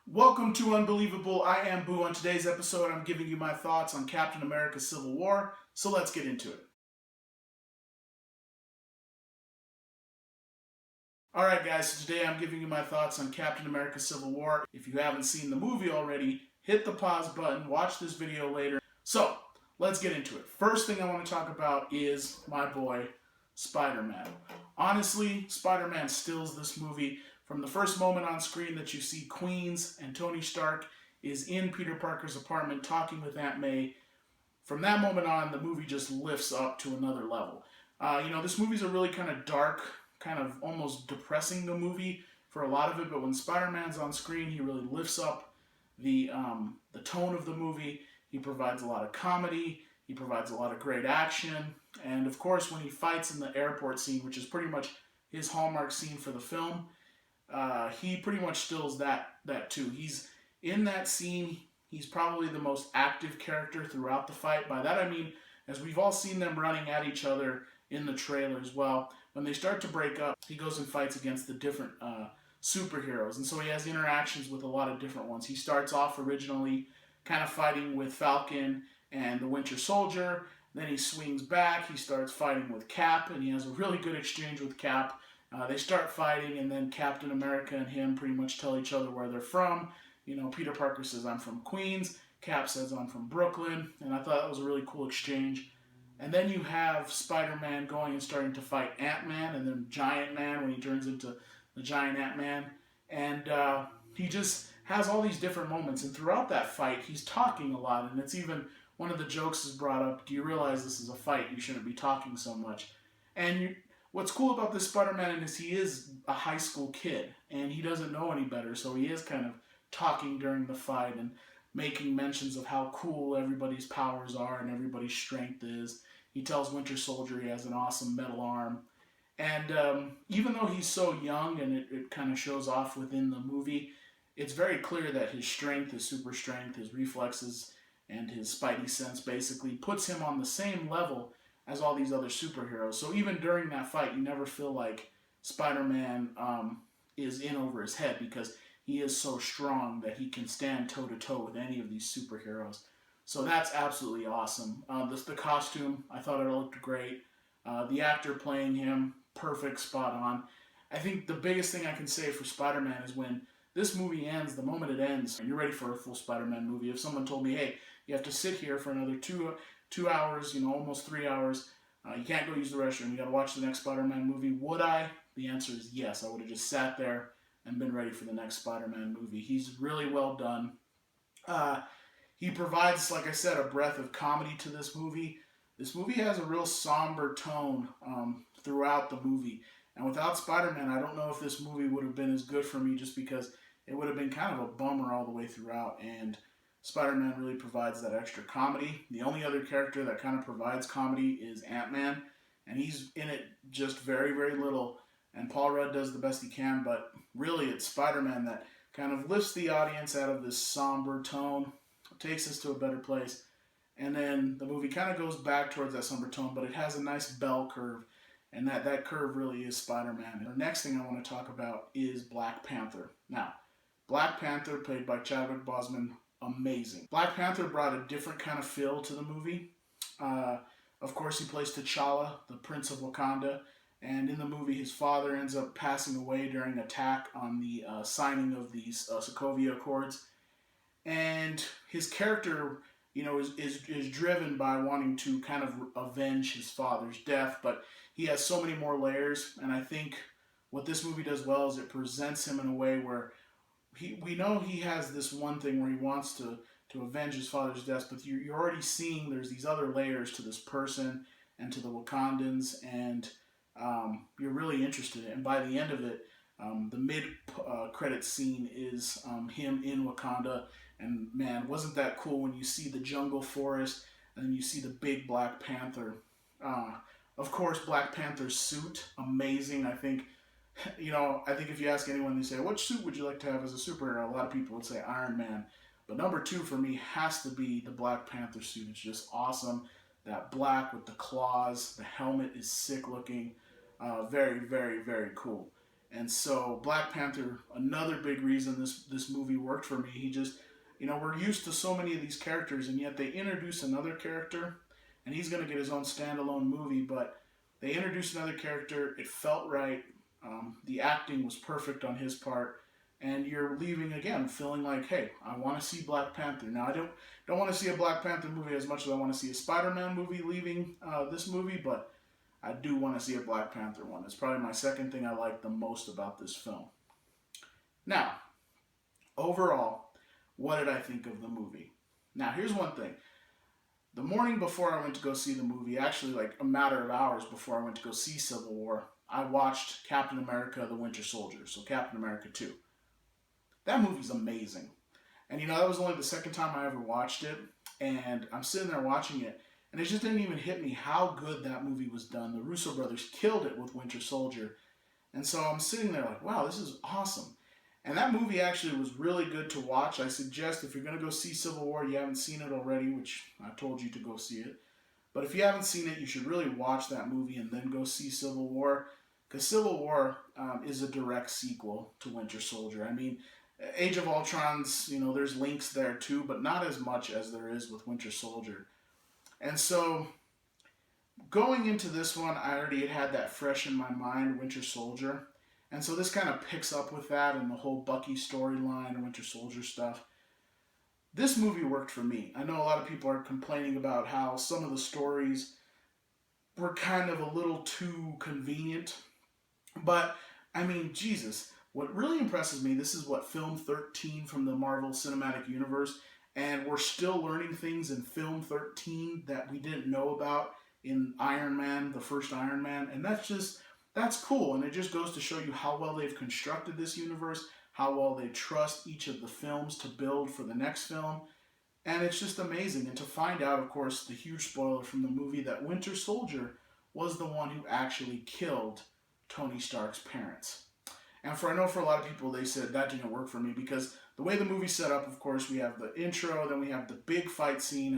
Welcome to Unbelievable. I am Boo. On today's episode, I'm giving you my thoughts on Captain America Civil War, so let's get into it. Alright guys, so today I'm giving you my thoughts on Captain America Civil War. If you haven't seen the movie already, hit the pause button, watch this video later. So, let's get into it. First thing I want to talk about is my boy, Spider-Man. Honestly, Spider-Man steals this movie. From the first moment on screen that you see Queens and Tony Stark is in Peter Parker's apartment talking with Aunt May, from that moment on, the movie just lifts up to another level. This movie's a really kind of dark, kind of almost depressing the movie for a lot of it, but when Spider-Man's on screen, he really lifts up the tone of the movie. He provides a lot of comedy, he provides a lot of great action, and of course when he fights in the airport scene, which is pretty much his hallmark scene for the film, he pretty much steals that too. He's in that scene. He's probably the most active character throughout the fight. By that I mean, as we've all seen them running at each other in the trailers, well, when they start to break up, he goes and fights against the different superheroes. And so he has interactions with a lot of different ones. He starts off originally kind of fighting with Falcon and the Winter Soldier. Then he swings back. He starts fighting with Cap, and he has a really good exchange with Cap. They start fighting, and then Captain America and him pretty much tell each other where they're from. You know, Peter Parker says, "I'm from Queens." Cap says, "I'm from Brooklyn." And I thought that was a really cool exchange. And then you have Spider-Man going and starting to fight Ant-Man, and then Giant Man when he turns into the Giant Ant-Man. And he just has all these different moments. And throughout that fight, he's talking a lot. And it's even, one of the jokes is brought up, "Do you realize this is a fight? You shouldn't be talking so much." And what's cool about this Spider-Man is he is a high school kid, and he doesn't know any better, so he is kind of talking during the fight and making mentions of how cool everybody's powers are and everybody's strength is. He tells Winter Soldier he has an awesome metal arm. And even though he's so young and it kind of shows off within the movie, it's very clear that his strength, his super strength, his reflexes, and his spidey sense basically puts him on the same level as all these other superheroes. So even during that fight, you never feel like Spider-Man is in over his head, because he is so strong that he can stand toe-to-toe with any of these superheroes. So that's absolutely awesome. The costume, I thought it looked great. The actor playing him, perfect, spot on. I think the biggest thing I can say for Spider-Man is when this movie ends, the moment it ends, and you're ready for a full Spider-Man movie. If someone told me, "Hey, you have to sit here for another two hours, almost 3 hours. You can't go use the restroom. You got to watch the next Spider-Man movie." Would I? The answer is yes. I would have just sat there and been ready for the next Spider-Man movie. He's really well done. He provides, like I said, a breath of comedy to this movie. This movie has a real somber tone throughout the movie. And without Spider-Man, I don't know if this movie would have been as good for me, just because it would have been kind of a bummer all the way throughout. And Spider-Man really provides that extra comedy. The only other character that kind of provides comedy is Ant-Man, and he's in it just very, very little. And Paul Rudd does the best he can, but really it's Spider-Man that kind of lifts the audience out of this somber tone, takes us to a better place, and then the movie kind of goes back towards that somber tone, but it has a nice bell curve, and that curve really is Spider-Man. And the next thing I want to talk about is Black Panther. Now, Black Panther, played by Chadwick Boseman, amazing. Black Panther brought a different kind of feel to the movie. Of course, he plays T'Challa, the Prince of Wakanda, and in the movie, his father ends up passing away during an attack on the signing of these Sokovia Accords. And his character, is driven by wanting to kind of avenge his father's death, but he has so many more layers. And I think what this movie does well is it presents him in a way where we know he has this one thing where he wants to avenge his father's death, but you're already seeing there's these other layers to this person and to the Wakandans, and you're really interested in it. And by the end of it, the mid-credit scene is him in Wakanda, and man, wasn't that cool when you see the jungle forest and then you see the big Black Panther. Of course, Black Panther's suit, amazing. I think if you ask anyone, they say, "What suit would you like to have as a superhero?" A lot of people would say Iron Man. But number two for me has to be the Black Panther suit. It's just awesome. That black with the claws, the helmet is sick looking. Very, very, very cool. And so Black Panther, another big reason this movie worked for me. He just, we're used to so many of these characters, and yet they introduce another character, and he's going to get his own standalone movie, but they introduced another character. It felt right. The acting was perfect on his part, and you're leaving again feeling like, hey, I want to see Black Panther. Now, I don't want to see a Black Panther movie as much as I want to see a SpiderMan movie leaving this movie, but I do want to see a Black Panther one. It's probably my second thing I like the most about this film. Now, overall, what did I think of the movie? Now, here's one thing. The morning before I went to go see the movie, actually like a matter of hours before I went to go see Civil War, I watched Captain America: The Winter Soldier, so Captain America 2. That movie's amazing. And that was only the second time I ever watched it, and I'm sitting there watching it, and it just didn't even hit me how good that movie was done. The Russo brothers killed it with Winter Soldier. And so I'm sitting there like, wow, this is awesome. And that movie actually was really good to watch. I suggest if you're going to go see Civil War, you haven't seen it already, which I told you to go see it. But if you haven't seen it, you should really watch that movie and then go see Civil War. Because Civil War is a direct sequel to Winter Soldier. I mean, Age of Ultron's, there's links there too, but not as much as there is with Winter Soldier. And so, going into this one, I already had that fresh in my mind, Winter Soldier. And so this kind of picks up with that and the whole Bucky storyline and Winter Soldier stuff. This movie worked for me. I know a lot of people are complaining about how some of the stories were kind of a little too convenient. But, I mean, Jesus, what really impresses me, this is film 13 from the Marvel Cinematic Universe. And we're still learning things in film 13 that we didn't know about in Iron Man, the first Iron Man. And that's cool. And it just goes to show you how well they've constructed this universe, how well they trust each of the films to build for the next film. And it's just amazing. And to find out, of course, the huge spoiler from the movie, that Winter Soldier was the one who actually killed Tony Stark's parents. And I know for a lot of people, they said that didn't work for me because the way the movie's set up, of course, we have the intro, then we have the big fight scene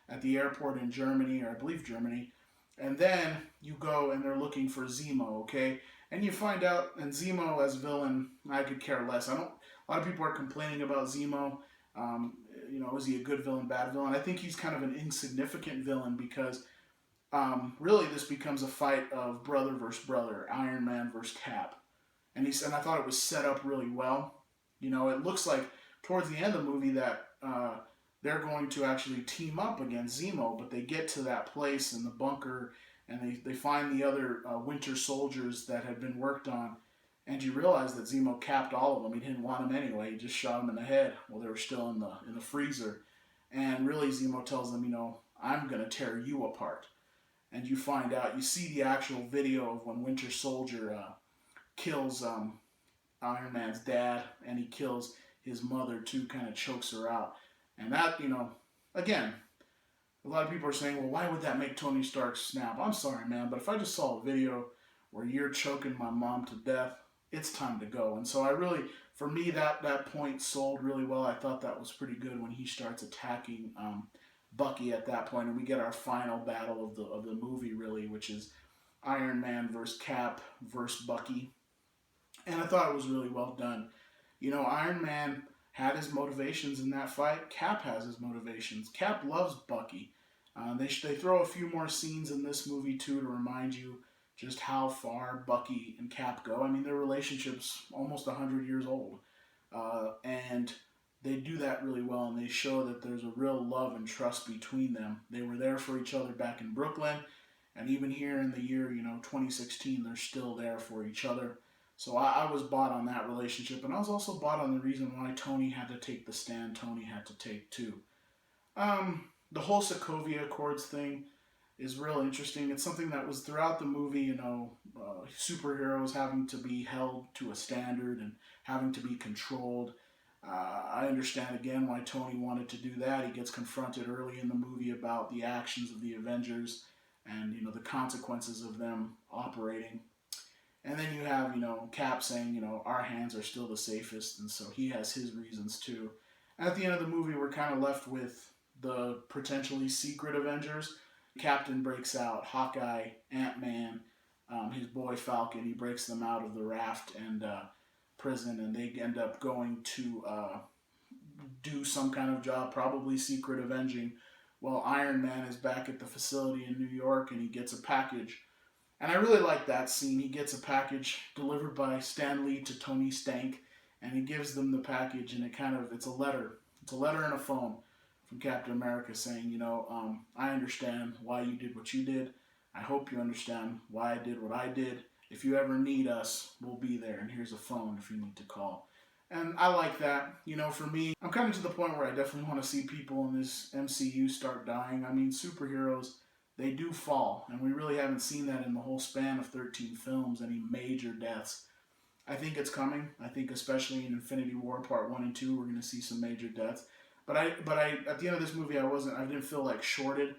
at the airport in Germany, or I believe Germany, and then you go and they're looking for Zemo, okay? And you find out, and Zemo as villain, I could care less. A lot of people are complaining about Zemo. Is he a good villain, bad villain? I think he's kind of an insignificant villain because really this becomes a fight of brother versus brother, Iron Man versus Cap. And I thought it was set up really well. It looks like towards the end of the movie that they're going to actually team up against Zemo, but they get to that place in the bunker and they find the other Winter Soldiers that had been worked on, and you realize that Zemo capped all of them. He didn't want them anyway. He just shot them in the head while they were still in the freezer. And really Zemo tells them, I'm going to tear you apart. And you find out, you see the actual video of when Winter Soldier kills Iron Man's dad, and he kills his mother too, kind of chokes her out. And that, again, a lot of people are saying, well, why would that make Tony Stark snap? I'm sorry, man, but if I just saw a video where you're choking my mom to death, it's time to go. And so for me, that point sold really well. I thought that was pretty good when he starts attacking Bucky at that point, and we get our final battle of the movie, really, which is Iron Man versus Cap versus Bucky. And I thought it was really well done. Iron Man had his motivations in that fight. Cap has his motivations. Cap loves Bucky. They throw a few more scenes in this movie, too, to remind you just how far Bucky and Cap go. I mean, their relationship's almost 100 years old. And they do that really well, and they show that there's a real love and trust between them. They were there for each other back in Brooklyn, and even here in the year, 2016, they're still there for each other. So I was bought on that relationship, and I was also bought on the reason why Tony had to take the stand Tony had to take too. The whole Sokovia Accords thing is real interesting. It's something that was throughout the movie, superheroes having to be held to a standard and having to be controlled. I understand again why Tony wanted to do that. He gets confronted early in the movie about the actions of the Avengers and, the consequences of them operating. And then you have, Cap saying, our hands are still the safest, and so he has his reasons too. And at the end of the movie, we're kind of left with the potentially secret Avengers. Captain breaks out, Hawkeye, Ant-Man, his boy Falcon. He breaks them out of the raft and prison, and they end up going to do some kind of job, probably secret avenging, while Iron Man is back at the facility in New York, and he gets a package. And I really like that scene. He gets a package delivered by Stan Lee to Tony Stank, and he gives them the package, and it's a letter. It's a letter and a phone from Captain America saying, I understand why you did what you did. I hope you understand why I did what I did. If you ever need us, we'll be there, and here's a phone if you need to call. And I like that. For me, I'm kind of to the point where I definitely want to see people in this MCU start dying. I mean, superheroes, they do fall, and we really haven't seen that in the whole span of 13 films, any major deaths. I think it's coming. I think especially in Infinity War Part 1 and 2, we're going to see some major deaths. But I at the end of this movie, I didn't feel like shorted.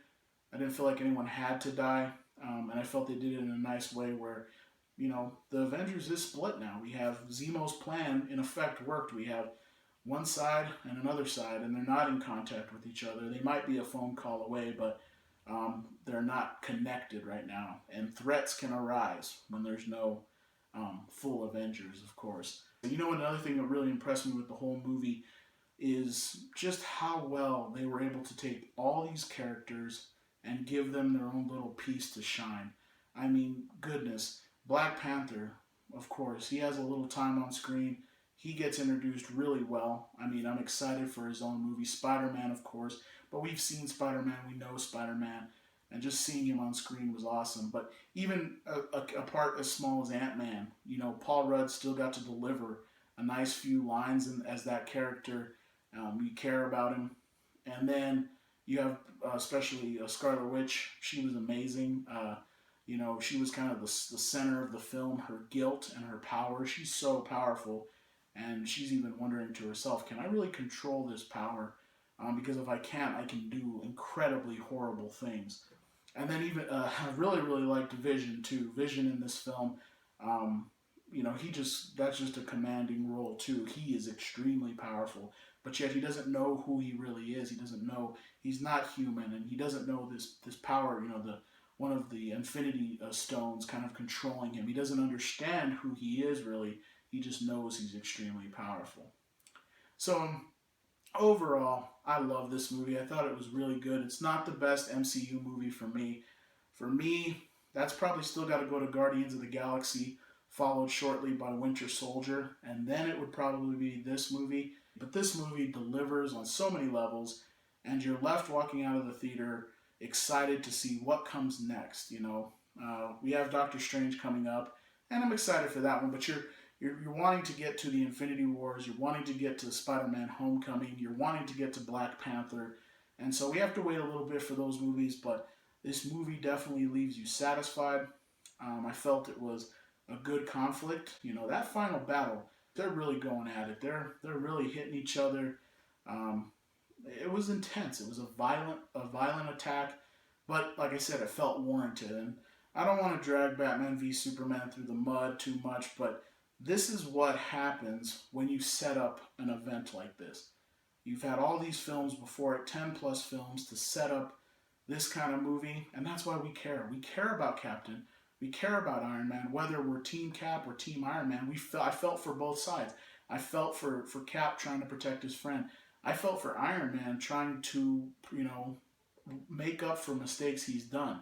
I didn't feel like anyone had to die. And I felt they did it in a nice way where, the Avengers is split now. We have Zemo's plan in effect worked. We have one side and another side, and they're not in contact with each other. They might be a phone call away, but they're not connected right now. And threats can arise when there's no full Avengers, of course. Another thing that really impressed me with the whole movie is just how well they were able to take all these characters and give them their own little piece to shine. I mean, goodness. Black Panther, of course, he has a little time on screen. He gets introduced really well. I mean, I'm excited for his own movie. SpiderMan, of course, but we've seen SpiderMan, we know SpiderMan, and just seeing him on screen was awesome. But even a part as small as Ant-Man, Paul Rudd still got to deliver a nice few lines as that character. You care about him. And then you have especially Scarlet Witch. She was amazing. She was kind of the center of the film, her guilt and her power. She's so powerful, and she's even wondering to herself, can I really control this power? Because if I can't, I can do incredibly horrible things. And then even, I really, really liked Vision, too. Vision in this film, that's just a commanding role, too. He is extremely powerful, but yet he doesn't know who he really is. He doesn't know, he's not human, and he doesn't know this power, one of the Infinity Stones kind of controlling him. He doesn't understand who he is, really. He just knows he's extremely powerful. So, overall, I love this movie. I thought it was really good. It's not the best MCU movie for me. For me, that's probably still got to go to Guardians of the Galaxy, followed shortly by Winter Soldier, and then it would probably be this movie. But this movie delivers on so many levels, and you're left walking out of the theater excited to see what comes next. We have Doctor Strange coming up, and I'm excited for that one. But you're wanting to get to the Infinity Wars. You're wanting to get to Spider-Man: Homecoming. You're wanting to get to Black Panther, and so we have to wait a little bit for those movies. But this movie definitely leaves you satisfied. I felt it was a good conflict. That final battle, they're really going at it. They're really hitting each other. It was intense. It was a violent attack, but like I said, it felt warranted. And I don't want to drag Batman v Superman through the mud too much, but this is what happens when you set up an event like this. You've had all these films before it, 10 plus films, to set up this kind of movie, and that's why we care. We care about Captain. We care about Iron Man, whether we're Team Cap or Team Iron Man. I felt for both sides. I felt for Cap trying to protect his friend. I felt for Iron Man trying to, make up for mistakes he's done.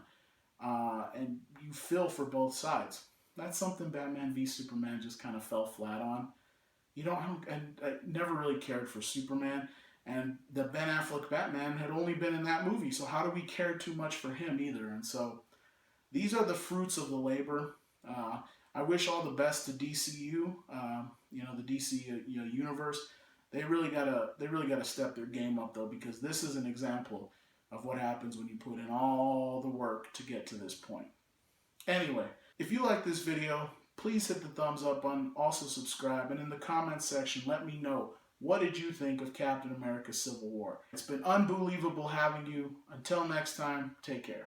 And you feel for both sides. That's something Batman v Superman just kind of fell flat on. I never really cared for Superman. And the Ben Affleck Batman had only been in that movie, so how do we care too much for him either? And so these are the fruits of the labor. I wish all the best to DCU, the DC universe. They really gotta step their game up though, because this is an example of what happens when you put in all the work to get to this point. Anyway, if you like this video, please hit the thumbs up button, also subscribe, and in the comments section, let me know, what did you think of Captain America Civil War? It's been unbelievable having you. Until next time, take care.